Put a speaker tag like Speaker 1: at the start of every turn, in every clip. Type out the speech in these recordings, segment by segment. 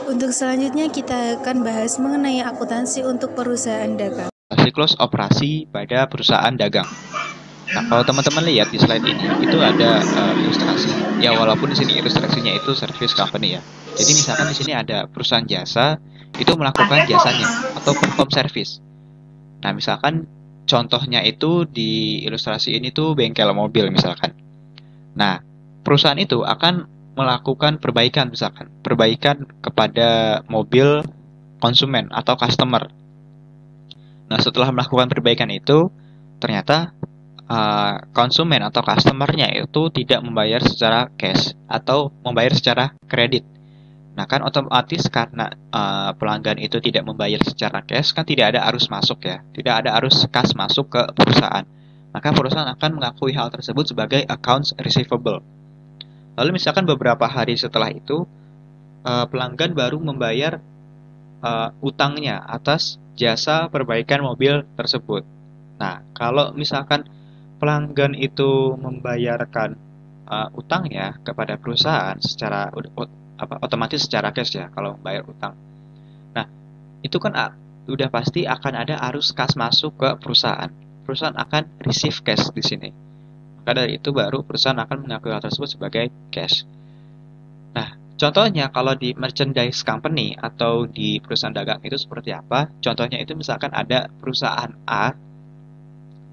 Speaker 1: Untuk selanjutnya kita akan bahas mengenai akuntansi untuk perusahaan dagang.
Speaker 2: Siklus operasi pada perusahaan dagang. Nah, kalau teman-teman lihat di slide ini, itu ada ilustrasi. Ya, walaupun di sini ilustrasinya itu service company ya. Jadi misalkan di sini ada perusahaan jasa, itu melakukan jasanya atau perform service. Nah, misalkan contohnya itu di ilustrasi ini tuh bengkel mobil misalkan. Nah, perusahaan itu akan melakukan perbaikan misalkan, perbaikan kepada mobil konsumen atau customer. Nah, setelah melakukan perbaikan itu, ternyata konsumen atau customernya itu tidak membayar secara cash atau membayar secara kredit. Nah, kan otomatis karena pelanggan itu tidak membayar secara cash, kan tidak ada arus masuk ya, tidak ada arus kas masuk ke perusahaan. Maka perusahaan akan mengakui hal tersebut sebagai accounts receivable. Lalu misalkan beberapa hari setelah itu, pelanggan baru membayar utangnya atas jasa perbaikan mobil tersebut. Nah, kalau misalkan pelanggan itu membayarkan utangnya kepada perusahaan secara otomatis secara cash ya, kalau membayar utang. Nah, itu kan udah pasti akan ada arus kas masuk ke perusahaan. Perusahaan akan receive cash di sini. Maka dari itu baru perusahaan akan mengakui hal tersebut sebagai cash. Nah, contohnya kalau di merchandise company atau di perusahaan dagang itu seperti apa? Contohnya itu misalkan ada perusahaan A.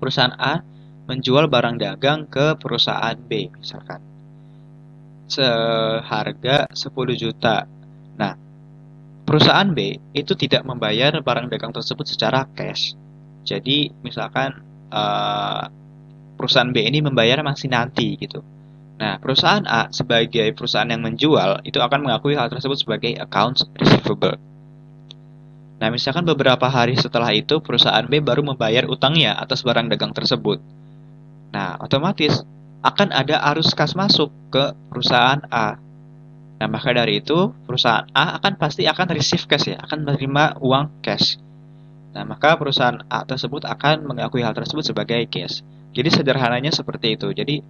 Speaker 2: Perusahaan A menjual barang dagang ke perusahaan B misalkan. Seharga 10 juta. Nah, perusahaan B itu tidak membayar barang dagang tersebut secara cash. Jadi, misalkan perusahaan B ini membayar masih nanti gitu. Nah, perusahaan A sebagai perusahaan yang menjual itu akan mengakui hal tersebut sebagai accounts receivable. Nah, misalkan beberapa hari setelah itu perusahaan B baru membayar utangnya atas barang dagang tersebut. Nah, otomatis akan ada arus kas masuk ke perusahaan A. Nah, maka dari itu perusahaan A pasti akan receive cash ya, akan menerima uang cash. Nah, maka perusahaan A tersebut akan mengakui hal tersebut sebagai cash. Jadi sederhananya seperti itu. Jadi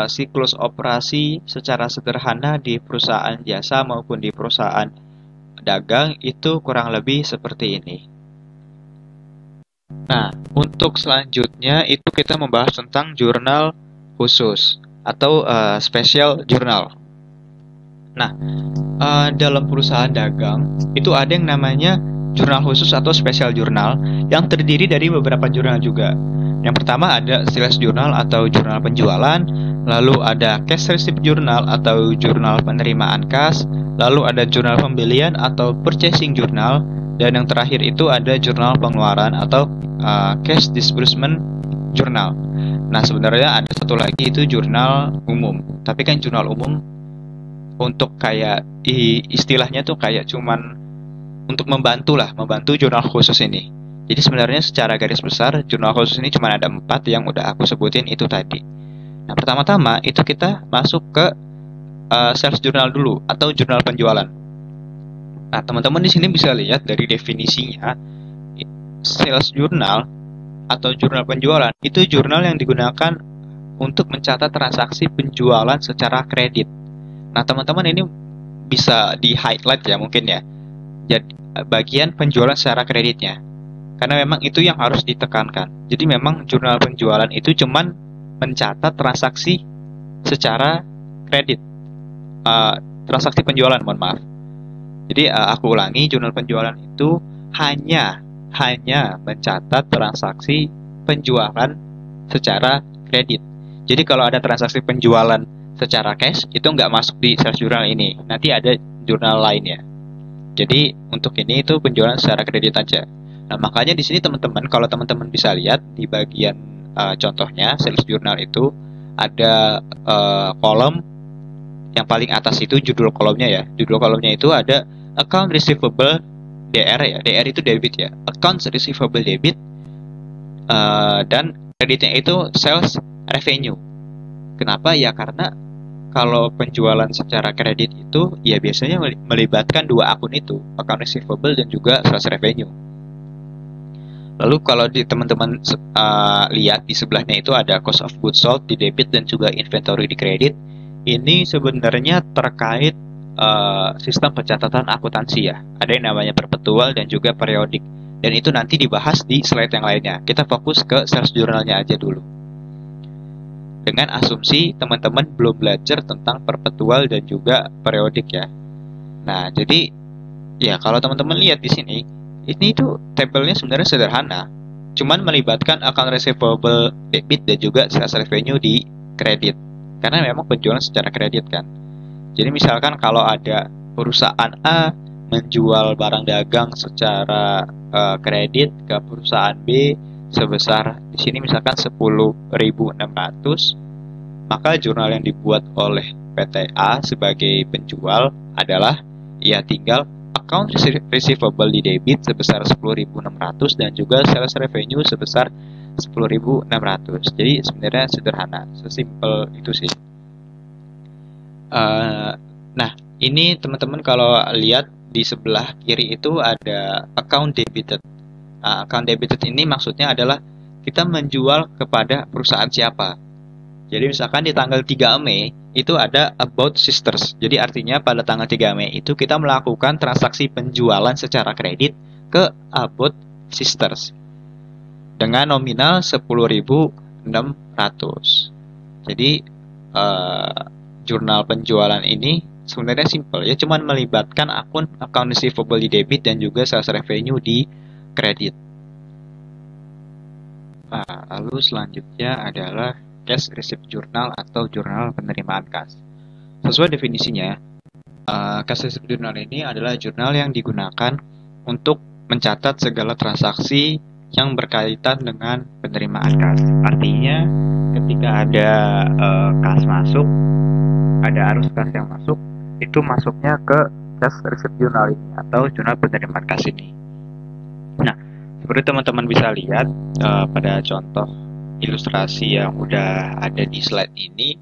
Speaker 2: siklus operasi secara sederhana di perusahaan jasa maupun di perusahaan dagang itu kurang lebih seperti ini. Nah, untuk selanjutnya itu kita membahas tentang jurnal khusus atau special journal. Nah, dalam perusahaan dagang itu ada yang namanya jurnal khusus atau special journal yang terdiri dari beberapa jurnal juga. Yang pertama ada sales journal atau jurnal penjualan, lalu ada cash receipt journal atau jurnal penerimaan kas, lalu ada jurnal pembelian atau purchasing journal, dan yang terakhir itu ada jurnal pengeluaran atau cash disbursement journal. Nah, sebenarnya ada satu lagi itu jurnal umum. Tapi kan jurnal umum untuk kayak istilahnya tuh kayak cuman untuk membantu jurnal khusus ini. Jadi sebenarnya secara garis besar jurnal khusus ini cuma ada 4 yang udah aku sebutin itu tadi. Nah, pertama-tama itu kita masuk ke sales journal dulu atau jurnal penjualan. Nah, teman-teman di sini bisa lihat dari definisinya, sales journal atau jurnal penjualan itu jurnal yang digunakan untuk mencatat transaksi penjualan secara kredit. Nah, teman-teman ini bisa di-highlight ya mungkin ya. Jadi bagian penjualan secara kreditnya. Karena memang itu yang harus ditekankan. Jadi memang jurnal penjualan itu cuman mencatat transaksi secara kredit. Transaksi penjualan, mohon maaf. Jadi aku ulangi, jurnal penjualan itu hanya mencatat transaksi penjualan secara kredit. Jadi kalau ada transaksi penjualan secara cash itu nggak masuk di sales journal ini. Nanti ada jurnal lainnya. Jadi untuk ini itu penjualan secara kredit aja. Nah, makanya di sini teman-teman, kalau teman-teman bisa lihat di bagian contohnya sales journal itu ada kolom yang paling atas itu judul kolomnya ya. Judul kolomnya itu ada account receivable DR ya. DR itu debit ya. Accounts receivable debit dan kreditnya itu sales revenue. Kenapa? Ya karena kalau penjualan secara kredit itu ya biasanya melibatkan dua akun itu, account receivable dan juga sales revenue. Lalu kalau di teman-teman lihat di sebelahnya itu ada cost of goods sold di debit dan juga inventory di kredit. Ini sebenarnya terkait sistem pencatatan akuntansi ya. Ada yang namanya perpetual dan juga periodik. Dan itu nanti dibahas di slide yang lainnya. Kita fokus ke sales jurnalnya aja dulu. Dengan asumsi teman-teman belum belajar tentang perpetual dan juga periodik ya. Nah, jadi ya kalau teman-teman lihat di sini, ini tuh tabelnya sebenarnya sederhana. Cuman melibatkan account receivable debit dan juga sales revenue di kredit. Karena memang penjualan secara kredit kan. Jadi misalkan kalau ada perusahaan A menjual barang dagang secara kredit ke perusahaan B sebesar di sini misalkan 10.600, maka jurnal yang dibuat oleh PT A sebagai penjual adalah ya tinggal account receivable di debit sebesar 10.600 dan juga sales revenue sebesar 10.600. Jadi sebenarnya sederhana, sesimpel itu sih. Nah, ini teman-teman kalau lihat di sebelah kiri itu ada account debited. Account debited ini maksudnya adalah kita menjual kepada perusahaan siapa. Jadi misalkan di tanggal 3 Mei itu ada about sisters. Jadi artinya pada tanggal 3 Mei itu kita melakukan transaksi penjualan secara kredit ke about sisters dengan nominal 10.600. Jadi jurnal penjualan ini sebenarnya simple ya, cuman melibatkan account receivable di debit dan juga sales revenue di kredit. Lalu selanjutnya adalah cash receipt journal atau jurnal penerimaan kas. Sesuai definisinya, cash receipt journal ini adalah jurnal yang digunakan untuk mencatat segala transaksi yang berkaitan dengan penerimaan kas. Artinya ketika ada kas masuk, ada arus kas yang masuk, itu masuknya ke cash receipt journal ini atau jurnal penerimaan kas ini. Nah, seperti teman-teman bisa lihat pada contoh ilustrasi yang udah ada di slide ini,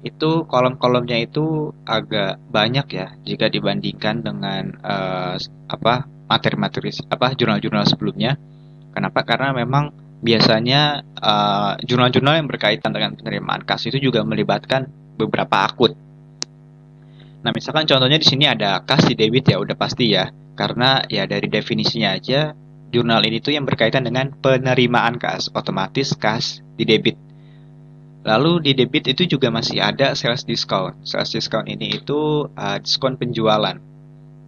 Speaker 2: itu kolom-kolomnya itu agak banyak ya jika dibandingkan dengan materi-materi jurnal-jurnal sebelumnya. Kenapa? Karena memang biasanya jurnal-jurnal yang berkaitan dengan penerimaan kas itu juga melibatkan beberapa akun. Nah, misalkan contohnya di sini ada kas di debit ya, udah pasti ya. Karena ya dari definisinya aja, jurnal ini tuh yang berkaitan dengan penerimaan kas, otomatis kas di debit. Lalu di debit itu juga masih ada sales discount. Sales discount ini itu diskon penjualan.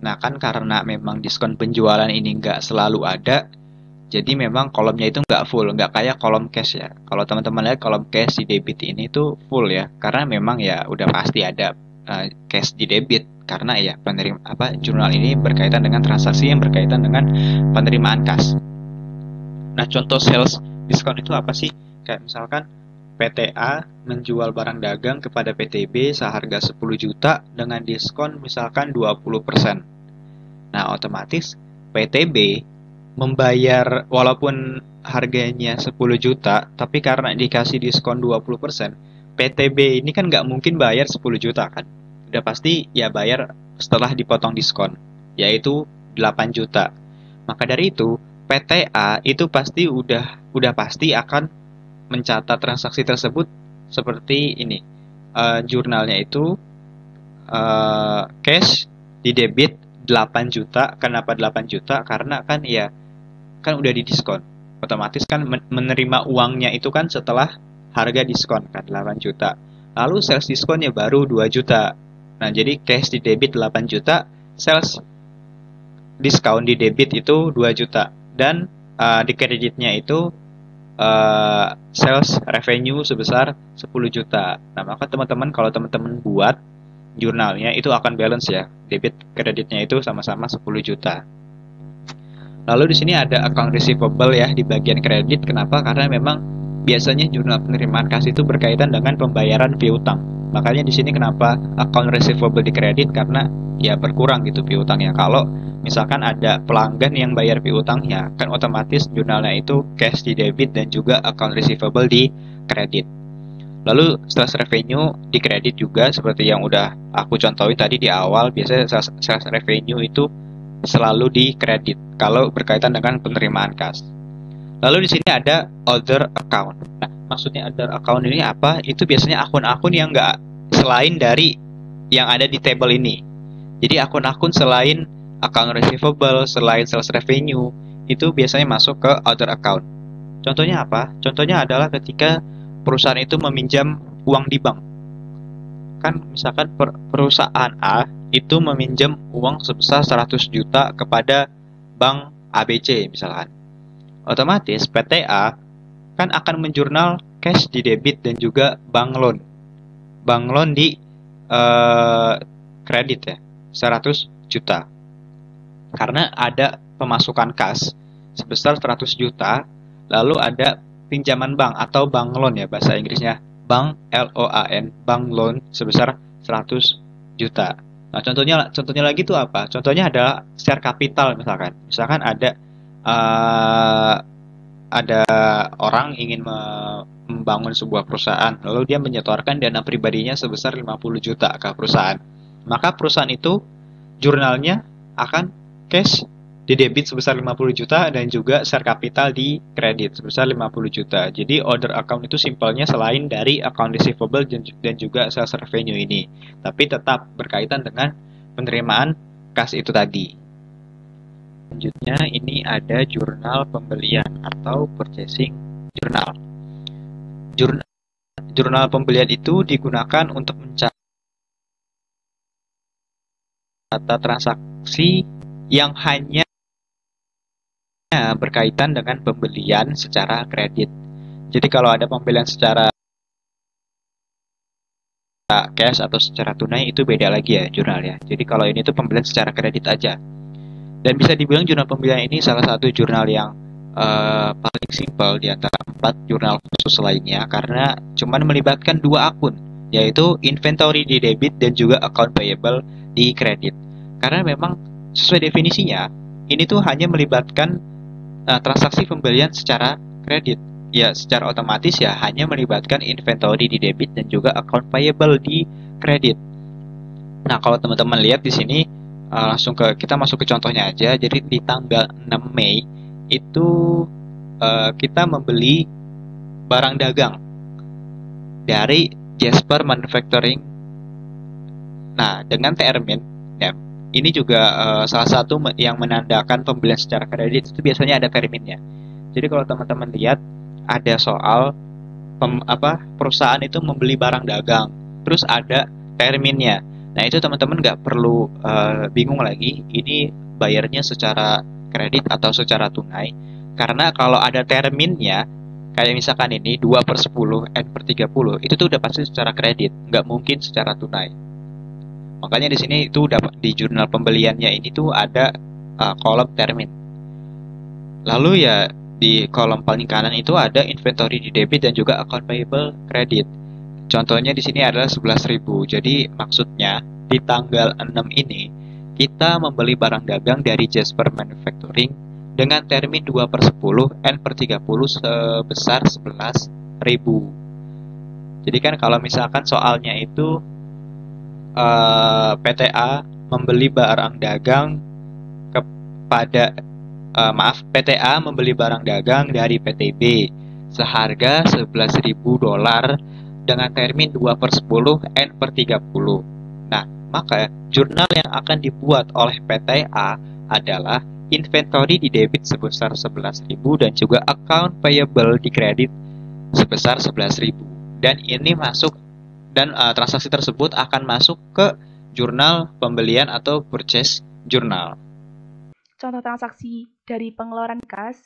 Speaker 2: Nah, kan karena memang diskon penjualan ini nggak selalu ada, jadi memang kolomnya itu nggak full, nggak kayak kolom cash ya. Kalau teman-teman lihat kolom cash di debit ini tuh full ya, karena memang ya udah pasti ada cash di debit, karena ya jurnal ini berkaitan dengan transaksi yang berkaitan dengan penerimaan kas. Nah, contoh sales diskon itu apa sih? Kayak misalkan PT A menjual barang dagang kepada PT B seharga 10 juta dengan diskon misalkan 20%. Nah, otomatis PT B membayar walaupun harganya 10 juta, tapi karena dikasih diskon 20%, PT B ini kan nggak mungkin bayar 10 juta kan. Udah pasti ya bayar setelah dipotong diskon, yaitu 8 juta. Maka dari itu, PT A itu pasti udah pasti akan mencatat transaksi tersebut seperti ini. Jurnalnya itu cash di debit 8 juta. Kenapa 8 juta? Karena kan ya kan udah didiskon. Otomatis kan menerima uangnya itu kan setelah harga diskon kan 8 juta. Lalu sales diskonnya baru 2 juta. Nah, jadi cash di debit 8 juta, sales diskon di debit itu 2 juta. Dan di kreditnya itu sales revenue sebesar 10 juta. Nah, maka teman-teman kalau teman-teman buat jurnalnya itu akan balance ya. Debit kreditnya itu sama-sama 10 juta. Lalu di sini ada account receivable ya di bagian kredit. Kenapa? Karena memang biasanya jurnal penerimaan kas itu berkaitan dengan pembayaran piutang. Makanya di sini kenapa account receivable di kredit, karena ya berkurang gitu piutangnya. Kalau misalkan ada pelanggan yang bayar piutangnya, kan otomatis jurnalnya itu cash di debit dan juga account receivable di kredit. Lalu sales revenue di kredit juga seperti yang udah aku contohi tadi di awal, biasanya sales revenue itu selalu di kredit kalau berkaitan dengan penerimaan kas. Lalu di sini ada other account. Nah, maksudnya other account ini apa? Itu biasanya akun-akun yang nggak selain dari yang ada di table ini. Jadi akun-akun selain account receivable, selain sales revenue, itu biasanya masuk ke other account. Contohnya apa? Contohnya adalah ketika perusahaan itu meminjam uang di bank. Kan misalkan perusahaan A itu meminjam uang sebesar 100 juta kepada bank ABC misalkan. Otomatis PTA kan akan menjurnal cash di debit dan juga bank loan. Bank loan di kredit ya, 100 juta. Karena ada pemasukan kas sebesar 100 juta, lalu ada pinjaman bank atau bank loan ya bahasa Inggrisnya. Bank LOAN, bank loan sebesar 100 juta. Nah, contohnya lagi tuh apa? Contohnya adalah share capital misalkan. Misalkan ada orang ingin membangun sebuah perusahaan, lalu dia menyetorkan dana pribadinya sebesar 50 juta ke perusahaan. Maka perusahaan itu jurnalnya akan cash di debit sebesar 50 juta dan juga share capital di kredit sebesar 50 juta. Jadi order account itu simpelnya selain dari account receivable dan juga sales revenue ini, tapi tetap berkaitan dengan penerimaan kas itu tadi. Selanjutnya ini ada jurnal pembelian atau purchasing journal. Jurnal pembelian itu digunakan untuk mencatat transaksi yang hanya berkaitan dengan pembelian secara kredit. Jadi kalau ada pembelian secara cash atau secara tunai itu beda lagi ya jurnal ya. Jadi kalau ini tuh pembelian secara kredit aja. Dan bisa dibilang jurnal pembelian ini salah satu jurnal yang paling simpel di antara 4 jurnal khusus lainnya karena cuman melibatkan 2 akun, yaitu inventory di debit dan juga account payable di kredit. Karena memang sesuai definisinya, ini tuh hanya melibatkan transaksi pembelian secara kredit. Ya, secara otomatis ya hanya melibatkan inventory di debit dan juga account payable di kredit. Nah, kalau teman-teman lihat di sini kita masuk ke contohnya aja. Jadi di tanggal 6 Mei itu kita membeli barang dagang dari Jasper Manufacturing. Nah, dengan termin ya, ini juga salah satu yang menandakan pembelian secara kredit itu biasanya ada terminnya. Jadi kalau teman-teman lihat ada soal perusahaan itu membeli barang dagang, terus ada terminnya. Nah itu teman-teman nggak perlu bingung lagi, ini bayarnya secara kredit atau secara tunai. Karena kalau ada terminnya, kayak misalkan ini 2/10, N/30, itu tuh udah pasti secara kredit, nggak mungkin secara tunai. Makanya di sini itu di jurnal pembeliannya ini tuh ada kolom termin. Lalu ya di kolom paling kanan itu ada inventory di debit dan juga account payable kredit. Contohnya di sini adalah 11.000. Jadi maksudnya di tanggal 6 ini kita membeli barang dagang dari Jasper Manufacturing dengan termin 2/10 N/30 sebesar 11.000. Jadi kan kalau misalkan soalnya itu PTA membeli barang dagang kepada PTA membeli barang dagang dari PTB seharga $11.000 dengan termin 2/10 N/30. Nah, maka jurnal yang akan dibuat oleh PTA adalah inventory di debit sebesar 11.000 dan juga account payable di kredit sebesar 11.000. Dan ini masuk dan transaksi tersebut akan masuk ke jurnal pembelian atau purchase journal.
Speaker 3: Contoh transaksi dari pengeluaran kas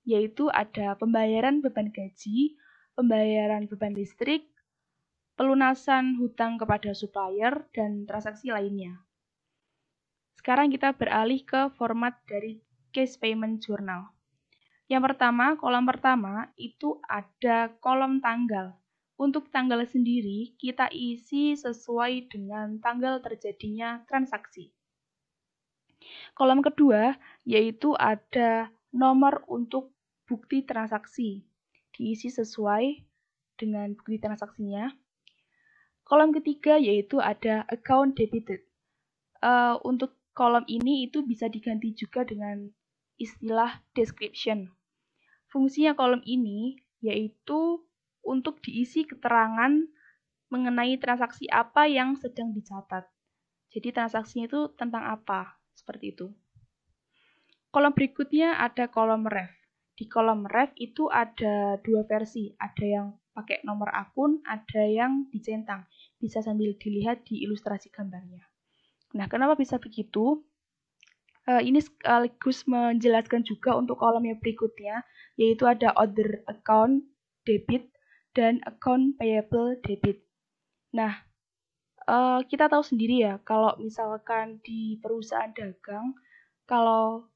Speaker 3: yaitu ada pembayaran beban gaji, pembayaran beban listrik, pelunasan hutang kepada supplier, dan transaksi lainnya. Sekarang kita beralih ke format dari cash payment journal. Yang pertama, kolom pertama itu ada kolom tanggal. Untuk tanggal sendiri, kita isi sesuai dengan tanggal terjadinya transaksi. Kolom kedua, yaitu ada nomor untuk bukti transaksi. Diisi sesuai dengan bukti transaksinya. Kolom ketiga, yaitu ada account debited. Untuk kolom ini itu bisa diganti juga dengan istilah description. Fungsinya kolom ini yaitu untuk diisi keterangan mengenai transaksi apa yang sedang dicatat. Jadi transaksinya itu tentang apa? Seperti itu. Kolom berikutnya ada kolom ref. Di kolom ref itu ada dua versi. Ada yang pakai nomor akun, ada yang dicentang. Bisa sambil dilihat di ilustrasi gambarnya. Nah, kenapa bisa begitu? Ini sekaligus menjelaskan juga untuk kolom yang berikutnya, yaitu ada other account debit dan account payable debit. Nah, kita tahu sendiri ya, kalau misalkan di perusahaan dagang, kalau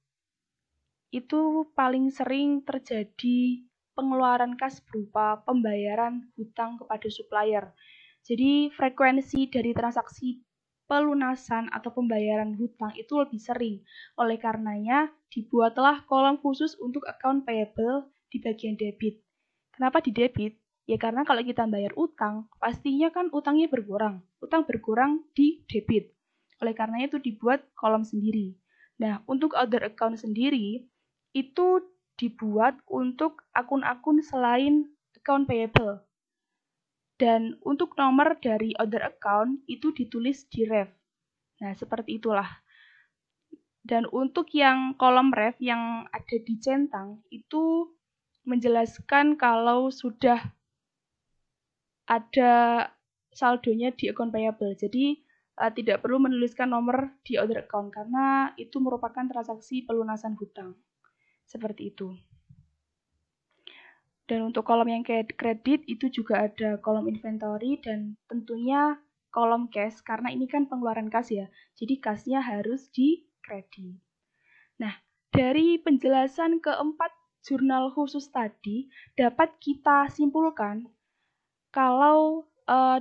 Speaker 3: itu paling sering terjadi pengeluaran kas berupa pembayaran hutang kepada supplier. Jadi frekuensi dari transaksi pelunasan atau pembayaran hutang itu lebih sering. Oleh karenanya, dibuatlah kolom khusus untuk account payable di bagian debit. Kenapa di debit? Ya karena kalau kita bayar utang, pastinya kan utangnya berkurang. Utang berkurang di debit. Oleh karenanya itu dibuat kolom sendiri. Nah, untuk other account sendiri, itu dibuat untuk akun-akun selain account payable. Dan untuk nomor dari other account itu ditulis di ref. Nah, seperti itulah. Dan untuk yang kolom ref yang ada di centang itu menjelaskan kalau sudah ada saldonya di account payable. Jadi tidak perlu menuliskan nomor di other account karena itu merupakan transaksi pelunasan hutang. Seperti itu. Dan untuk kolom yang kredit itu juga ada kolom inventory dan tentunya kolom cash karena ini kan pengeluaran kas ya. Jadi kasnya harus di kredit. Nah, dari penjelasan keempat jurnal khusus tadi dapat kita simpulkan kalau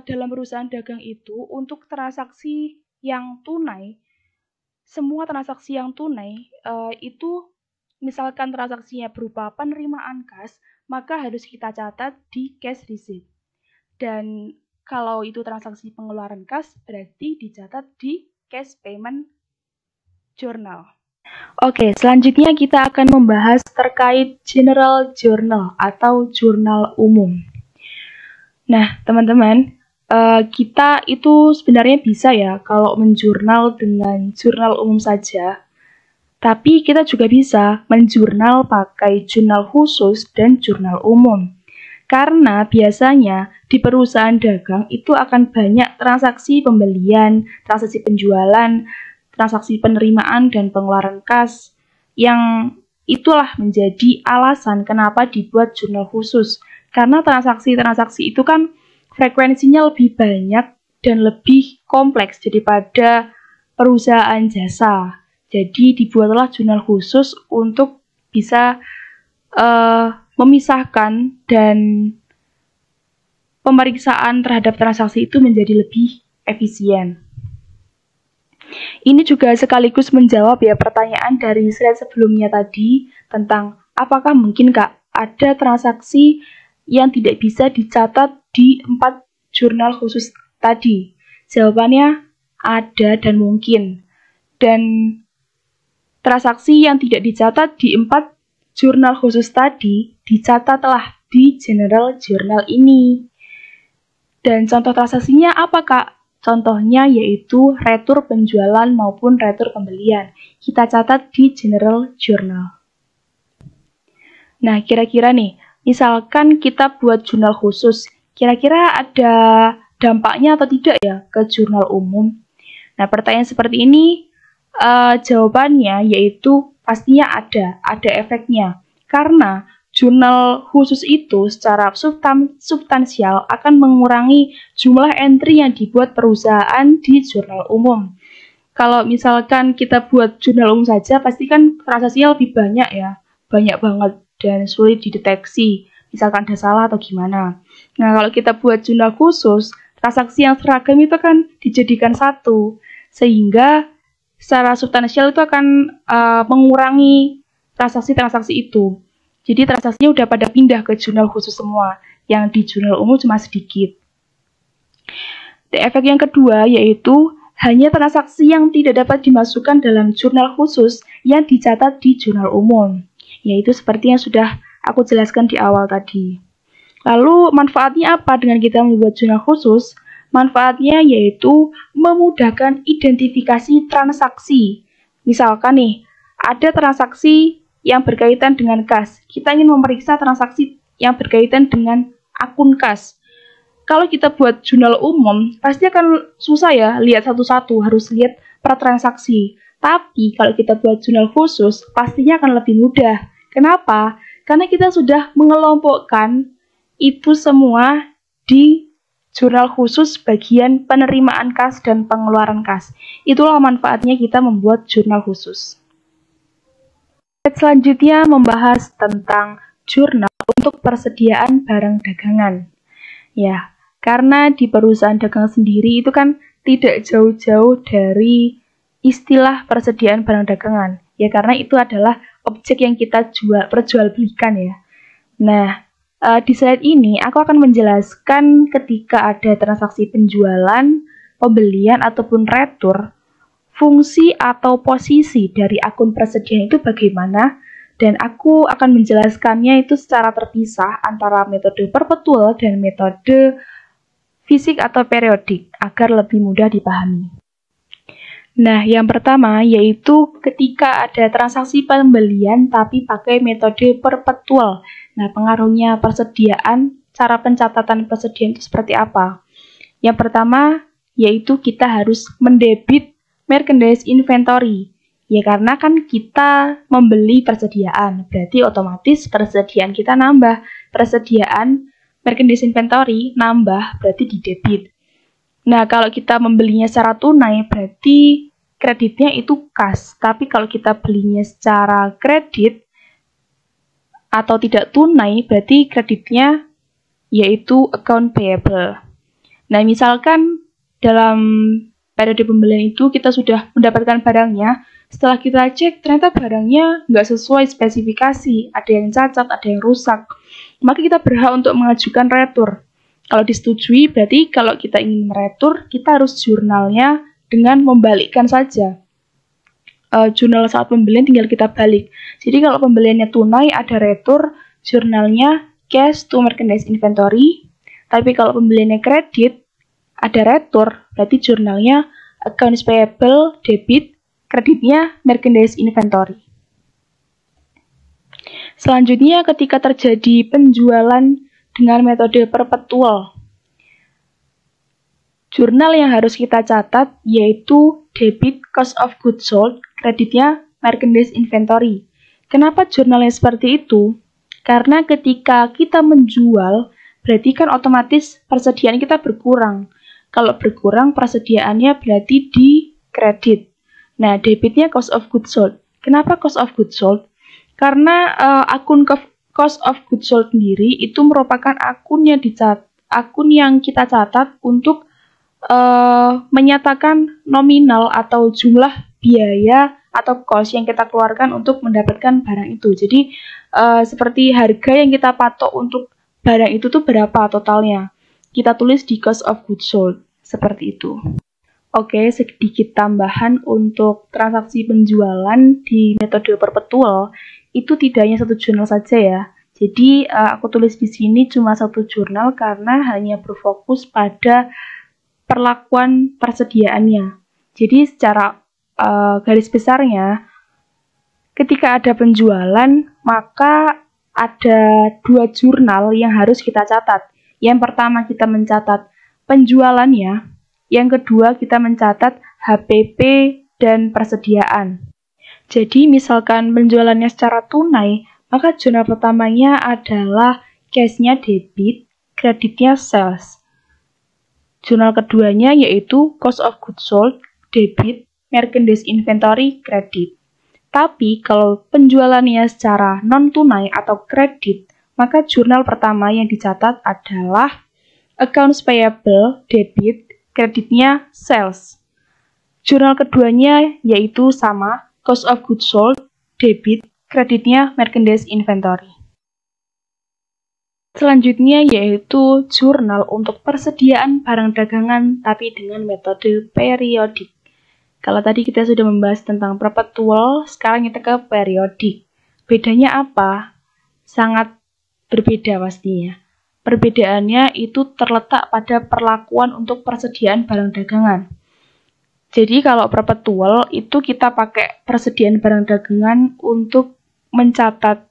Speaker 3: dalam perusahaan dagang itu untuk transaksi yang tunai, semua transaksi yang tunai itu misalkan transaksinya berupa penerimaan kas, maka harus kita catat di cash receipt. Dan kalau itu transaksi pengeluaran kas, berarti dicatat di cash payment journal. Oke, selanjutnya kita akan membahas terkait general journal atau jurnal umum. Nah, teman-teman, kita itu sebenarnya bisa ya kalau menjurnal dengan jurnal umum saja. Tapi kita juga bisa menjurnal pakai jurnal khusus dan jurnal umum. Karena biasanya di perusahaan dagang itu akan banyak transaksi pembelian, transaksi penjualan, transaksi penerimaan, dan pengeluaran kas. Yang itulah menjadi alasan kenapa dibuat jurnal khusus. Karena transaksi-transaksi itu kan frekuensinya lebih banyak dan lebih kompleks daripada perusahaan jasa. Jadi dibuatlah jurnal khusus untuk bisa memisahkan dan pemeriksaan terhadap transaksi itu menjadi lebih efisien. Ini juga sekaligus menjawab ya pertanyaan dari slide sebelumnya tadi tentang apakah mungkin ada transaksi yang tidak bisa dicatat di 4 jurnal khusus tadi. Jawabannya ada dan mungkin. Dan transaksi yang tidak dicatat di 4 jurnal khusus tadi dicatatlah di general journal ini. Dan contoh transaksinya apa Kak? Contohnya yaitu retur penjualan maupun retur pembelian. Kita catat di general journal. Nah, kira-kira nih, misalkan kita buat jurnal khusus, kira-kira ada dampaknya atau tidak ya ke jurnal umum? Nah, pertanyaan seperti ini jawabannya yaitu pastinya ada efeknya. Karena jurnal khusus itu secara substansial akan mengurangi jumlah entry yang dibuat perusahaan di jurnal umum. Kalau misalkan kita buat jurnal umum saja, pasti kan transaksinya lebih banyak ya, banyak banget dan sulit dideteksi, misalkan ada salah atau gimana. Nah, kalau kita buat jurnal khusus, transaksi yang seragam itu kan dijadikan satu, sehingga secara substansial itu akan mengurangi transaksi-transaksi itu. Jadi transaksinya udah pada pindah ke jurnal khusus semua, yang di jurnal umum cuma sedikit. Efek yang kedua yaitu hanya transaksi yang tidak dapat dimasukkan dalam jurnal khusus yang dicatat di jurnal umum, yaitu seperti yang sudah aku jelaskan di awal tadi. Lalu manfaatnya apa dengan kita membuat jurnal khusus? Manfaatnya yaitu memudahkan identifikasi transaksi. Misalkan nih, ada transaksi yang berkaitan dengan kas. Kita ingin memeriksa transaksi yang berkaitan dengan akun kas. Kalau kita buat jurnal umum, pasti akan susah ya lihat satu-satu, harus lihat per transaksi. Tapi kalau kita buat jurnal khusus, pastinya akan lebih mudah. Kenapa? Karena kita sudah mengelompokkan itu semua di jurnal khusus bagian penerimaan kas dan pengeluaran kas. Itulah manfaatnya kita membuat jurnal khusus. Selanjutnya membahas tentang jurnal untuk persediaan barang dagangan. Ya, karena di perusahaan dagang sendiri itu kan tidak jauh-jauh dari istilah persediaan barang dagangan. Ya, karena itu adalah objek yang kita perjualbelikan ya. Nah, di slide ini aku akan menjelaskan ketika ada transaksi penjualan, pembelian, ataupun retur, fungsi atau posisi dari akun persediaan itu bagaimana, dan aku akan menjelaskannya itu secara terpisah antara metode perpetual dan metode fisik atau periodik agar lebih mudah dipahami. Nah, yang pertama yaitu ketika ada transaksi pembelian tapi pakai metode perpetual. Nah, pengaruhnya persediaan, cara pencatatan persediaan itu seperti apa? Yang pertama yaitu kita harus mendebit merchandise inventory. Ya, karena kan kita membeli persediaan, berarti otomatis persediaan kita nambah. Persediaan merchandise inventory nambah, berarti didebit. Nah, kalau kita membelinya secara tunai, berarti kreditnya itu kas. Tapi kalau kita belinya secara kredit atau tidak tunai, berarti kreditnya yaitu account payable. Nah, misalkan dalam periode pembelian itu kita sudah mendapatkan barangnya, setelah kita cek ternyata barangnya nggak sesuai spesifikasi, ada yang cacat, ada yang rusak, maka kita berhak untuk mengajukan retur. Kalau disetujui, berarti kalau kita ingin meretur, kita harus jurnalnya dengan membalikkan saja. Jurnal saat pembelian tinggal kita balik. Jadi kalau pembeliannya tunai ada retur, jurnalnya cash to merchandise inventory. Tapi kalau pembeliannya kredit ada retur, berarti jurnalnya accounts payable debit, kreditnya merchandise inventory. Selanjutnya ketika terjadi penjualan dengan metode perpetual, jurnal yang harus kita catat yaitu debit cost of goods sold, kreditnya merchandise inventory. Kenapa jurnalnya seperti itu? Karena ketika kita menjual, berarti kan otomatis persediaan kita berkurang. Kalau berkurang, persediaannya berarti di kredit. Nah, debitnya cost of goods sold. Kenapa cost of goods sold? Karena akun cost of goods sold sendiri itu merupakan akun yang kita catat untuk menyatakan nominal atau jumlah biaya atau cost yang kita keluarkan untuk mendapatkan barang itu. Jadi seperti harga yang kita patok untuk barang itu tuh berapa totalnya. Kita tulis di cost of goods sold, seperti itu. Oke, sedikit tambahan untuk transaksi penjualan di metode perpetual, itu tidak hanya satu jurnal saja ya. Jadi aku tulis di sini cuma satu jurnal karena hanya berfokus pada perlakuan persediaannya. Jadi secara garis besarnya, ketika ada penjualan, maka ada dua jurnal yang harus kita catat. Yang pertama kita mencatat penjualannya, yang kedua kita mencatat HPP dan persediaan. Jadi misalkan penjualannya secara tunai, maka jurnal pertamanya adalah cash-nya debit, kreditnya sales. Jurnal keduanya yaitu cost of goods sold, debit, merchandise inventory, kredit. Tapi kalau penjualannya secara non-tunai atau kredit, maka jurnal pertama yang dicatat adalah accounts payable, debit, kreditnya sales. Jurnal keduanya yaitu sama, cost of goods sold, debit, kreditnya merchandise inventory. Selanjutnya yaitu jurnal untuk persediaan barang dagangan tapi dengan metode periodik. Kalau tadi kita sudah membahas tentang perpetual, sekarang kita ke periodik. Bedanya apa? Sangat berbeda pastinya. Perbedaannya itu terletak pada perlakuan untuk persediaan barang dagangan. Jadi kalau perpetual itu kita pakai persediaan barang dagangan untuk mencatat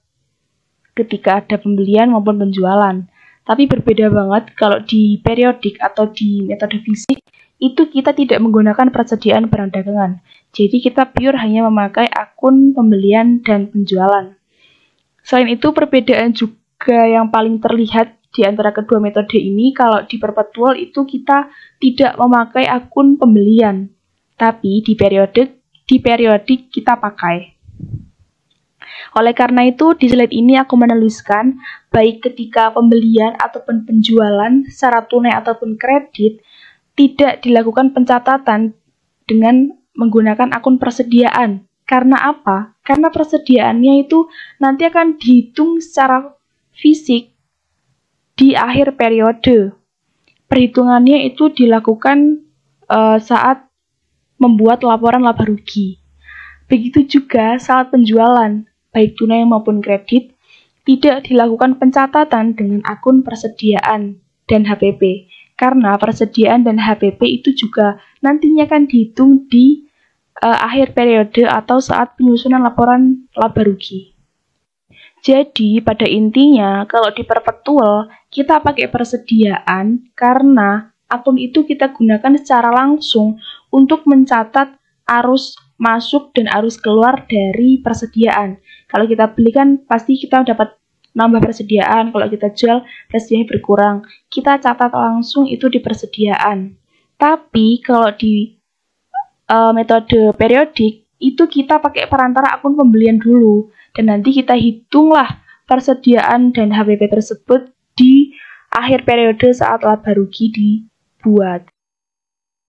Speaker 3: ketika ada pembelian maupun penjualan. Tapi berbeda banget kalau di periodik atau di metode fisik, itu kita tidak menggunakan persediaan barang dagangan. Jadi kita pure hanya memakai akun pembelian dan penjualan. Selain itu, perbedaan juga yang paling terlihat di antara kedua metode ini, kalau di perpetual itu kita tidak memakai akun pembelian. Tapi di periodik kita pakai. Oleh karena itu, di slide ini aku menuliskan, baik ketika pembelian ataupun penjualan secara tunai ataupun kredit, tidak dilakukan pencatatan dengan menggunakan akun persediaan. Karena apa? Karena persediaannya itu nanti akan dihitung secara fisik di akhir periode. Perhitungannya itu dilakukan saat membuat laporan laba rugi. Begitu juga saat penjualan, baik tunai maupun kredit, tidak dilakukan pencatatan dengan akun persediaan dan HPP. Karena persediaan dan HPP itu juga nantinya akan dihitung di akhir periode atau saat penyusunan laporan laba rugi. Jadi, pada intinya, kalau di perpetual, kita pakai persediaan karena akun itu kita gunakan secara langsung untuk mencatat arus masuk dan arus keluar dari persediaan. Kalau kita beli kan pasti kita dapat nambah persediaan, kalau kita jual persediaannya berkurang. Kita catat langsung itu di persediaan. Tapi kalau di metode periodik, itu kita pakai perantara akun pembelian dulu. Dan nanti kita hitunglah persediaan dan HPP tersebut di akhir periode saat laba rugi dibuat.